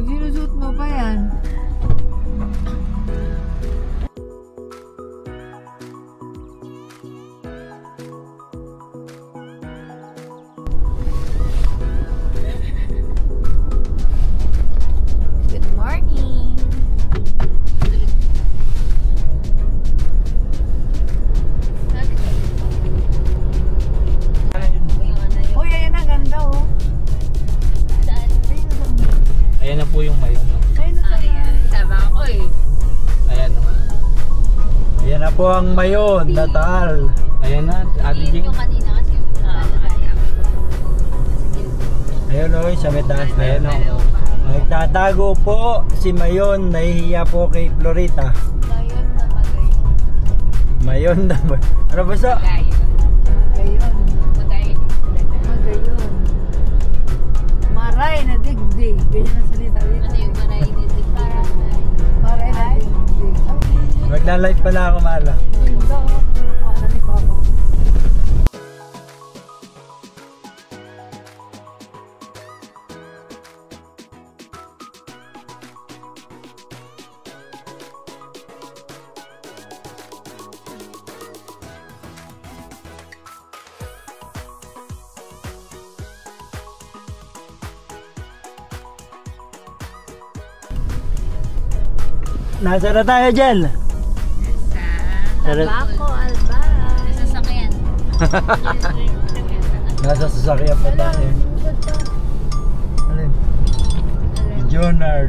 Sinusuot mo pa yan? Good morning! Uy, ayan ang ganda oh. Ayan na po yung mayon. Ayun na Tama ako eh. Ayan na. Ayan na po ang mayon, Natal. Ayan na, Ate Jing. Yung kanina kasi yung Ayun o, sa may taas na. Ayan o. Nagtatago po si Mayon, nahihiya po kay Florita. Gayon na magay. Mayon na ba? Ano ba sa? Gayon. Gayon. Magayon. Magayon. Maray na digdig. Ganyan ang salita dito. Ano yung maray ni Zipara? Maray na digdig. Magla-live pala ako, Mala. Ganda oh. Ano ni Papa? Nasa na tayo dyan? Albako, alba. Sa sasakyan. Nasa sasakyan pa tayo. Alin? Jonard.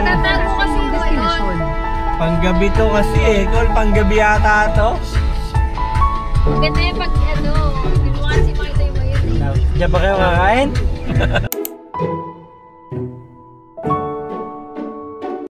Tatago kasi yung mayon. Panggabi to kasi eh. Kung panggabi yata to. Ganda yung pag ano, hindi mo kasi makita yung mayon eh. Diyan ba kayo kakain?